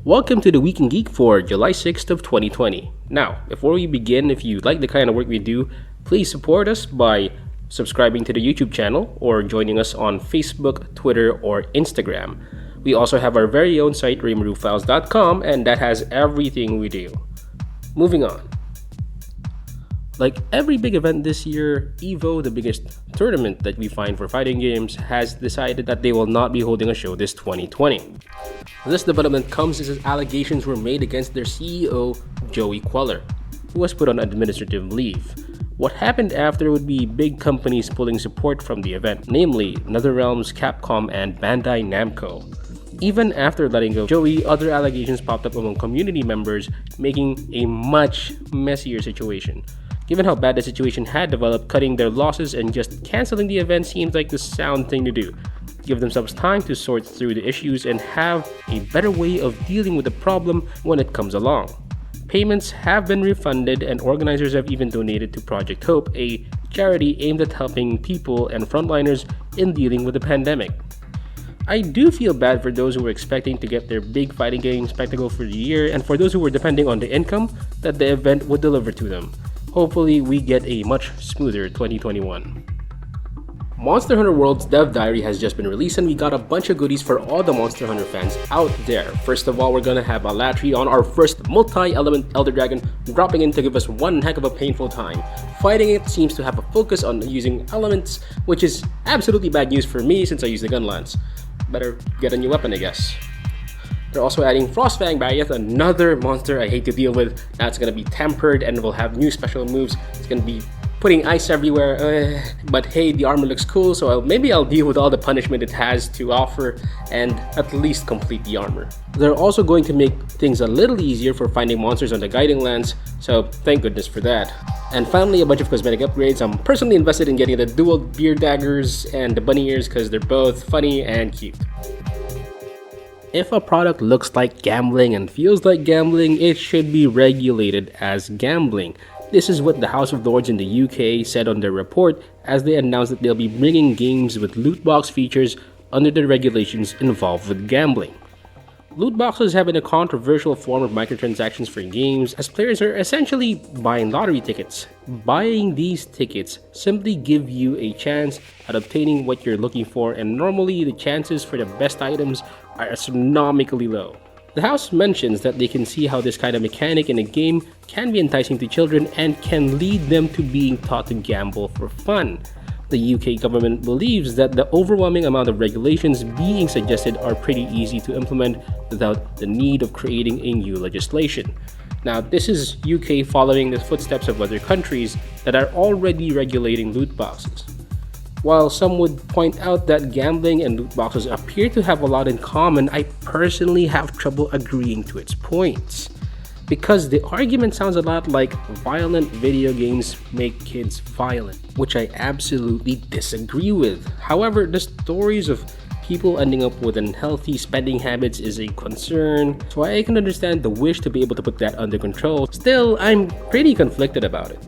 Welcome to the Week in Geek for July 6th of 2020. Now, before we begin, if you like the kind of work we do, please support us by subscribing to the YouTube channel or joining us on Facebook, Twitter, or Instagram. We also have our very own site, RayMaruFiles.com, and that has everything we do. Moving on. Like every big event this year, EVO, the biggest tournament that we find for fighting games, has decided that they will not be holding a show this 2020. This development comes as allegations were made against their CEO, Joey Queller, who was put on administrative leave. What happened after would be big companies pulling support from the event, namely NetherRealms, Capcom, and Bandai Namco. Even after letting go Joey, other allegations popped up among community members, making a much messier situation. Given how bad the situation had developed, cutting their losses and just canceling the event seems like the sound thing to do. Give themselves time to sort through the issues and have a better way of dealing with the problem when it comes along. Payments have been refunded and organizers have even donated to Project Hope, a charity aimed at helping people and frontliners in dealing with the pandemic. I do feel bad for those who were expecting to get their big fighting game spectacle for the year and for those who were depending on the income that the event would deliver to them. Hopefully, we get a much smoother 2021. Monster Hunter World's Dev Diary has just been released and we got a bunch of goodies for all the Monster Hunter fans out there. First of all, we're gonna have Alatri on our first multi-element Elder Dragon dropping in to give us one heck of a painful time. Fighting it seems to have a focus on using elements, which is absolutely bad news for me since I use the gun lance. Better get a new weapon, I guess. They're also adding Frostfang Barrier, another monster I hate to deal with. Now it's gonna be tempered and will have new special moves. It's gonna be putting ice everywhere, but hey, the armor looks cool, so maybe I'll deal with all the punishment it has to offer and at least complete the armor. They're also going to make things a little easier for finding monsters on the guiding lands, so thank goodness for that. And finally, a bunch of cosmetic upgrades. I'm personally invested in getting the dual beard daggers and the bunny ears because they're both funny and cute. If a product looks like gambling and feels like gambling, it should be regulated as gambling. This is what the House of Lords in the UK said on their report as they announced that they'll be bringing games with loot box features under the regulations involved with gambling. Loot boxes have been a controversial form of microtransactions for games as players are essentially buying lottery tickets. Buying these tickets simply give you a chance at obtaining what you're looking for, and normally the chances for the best items are astronomically low. The House mentions that they can see how this kind of mechanic in a game can be enticing to children and can lead them to being taught to gamble for fun. The UK government believes that the overwhelming amount of regulations being suggested are pretty easy to implement without the need of creating a new legislation. Now, this is UK following the footsteps of other countries that are already regulating loot boxes. While some would point out that gambling and loot boxes appear to have a lot in common, I personally have trouble agreeing to its points. Because the argument sounds a lot like violent video games make kids violent, which I absolutely disagree with. However, the stories of people ending up with unhealthy spending habits is a concern, so I can understand the wish to be able to put that under control. Still, I'm pretty conflicted about it.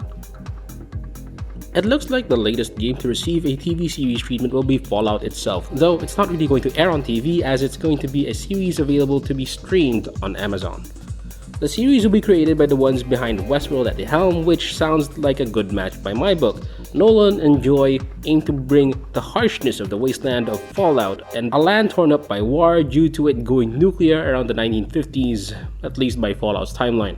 It looks like the latest game to receive a TV series treatment will be Fallout itself, though it's not really going to air on TV as it's going to be a series available to be streamed on Amazon. The series will be created by the ones behind Westworld at the helm, which sounds like a good match by my book. Nolan and Joy aim to bring the harshness of the wasteland of Fallout and a land torn up by war due to it going nuclear around the 1950s, at least by Fallout's timeline.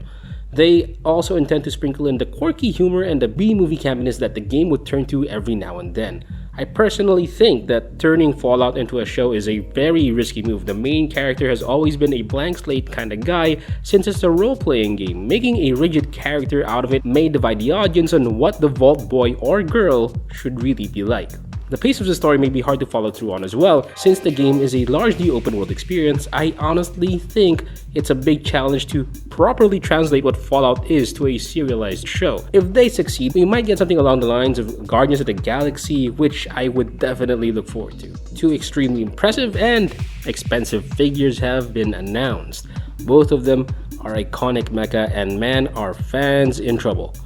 They also intend to sprinkle in the quirky humor and the B-movie campiness that the game would turn to every now and then. I personally think that turning Fallout into a show is a very risky move. The main character has always been a blank slate kind of guy since it's a role-playing game. Making a rigid character out of it may divide the audience on what the Vault Boy or girl should really be like. The pace of the story may be hard to follow through on as well. Since the game is a largely open world experience, I honestly think it's a big challenge to properly translate what Fallout is to a serialized show. If they succeed, we might get something along the lines of Guardians of the Galaxy, which I would definitely look forward to. Two extremely impressive and expensive figures have been announced. Both of them are iconic mecha, and man, are fans in trouble.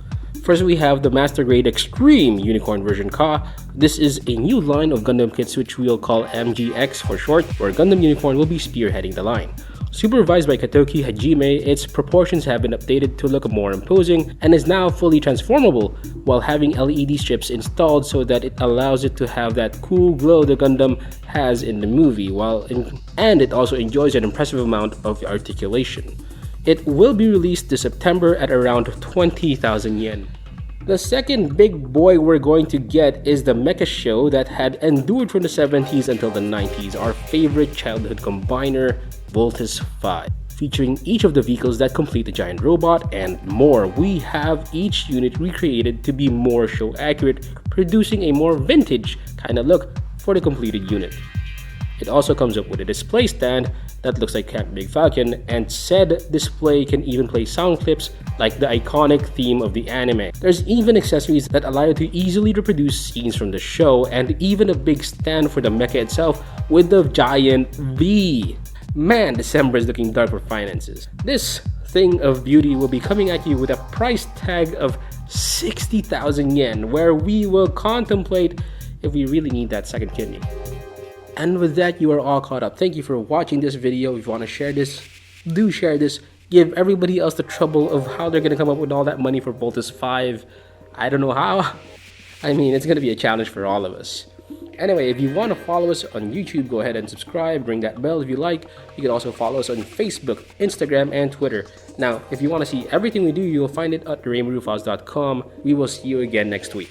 First, we have the Master Grade Extreme Unicorn version Ka. This is a new line of Gundam kits which we'll call MGEX for short, where Gundam Unicorn will be spearheading the line. Supervised by Katoki Hajime, its proportions have been updated to look more imposing and is now fully transformable, while having LED strips installed so that it allows it to have that cool glow the Gundam has in the movie, and it also enjoys an impressive amount of articulation. It will be released this September at around 20,000 yen. The second big boy we're going to get is the mecha show that had endured from the 70s until the 90s, our favorite childhood combiner, Voltus 5. Featuring each of the vehicles that complete the giant robot and more, we have each unit recreated to be more show accurate, producing a more vintage kind of look for the completed unit. It also comes up with a display stand that looks like Camp Big Falcon, and said display can even play sound clips like the iconic theme of the anime. There's even accessories that allow you to easily reproduce scenes from the show, and even a big stand for the mecha itself with the giant V. Man, December is looking dark for finances. This thing of beauty will be coming at you with a price tag of 60,000 yen, where we will contemplate if we really need that second kidney. And with that, you are all caught up. Thank you for watching this video. If you want to share this, do share this. Give everybody else the trouble of how they're going to come up with all that money for Voltus 5. I don't know how. I mean, it's going to be a challenge for all of us. Anyway, if you want to follow us on YouTube, go ahead and subscribe. Ring that bell if you like. You can also follow us on Facebook, Instagram, and Twitter. Now, if you want to see everything we do, you'll find it at RaymRufus.com. We will see you again next week.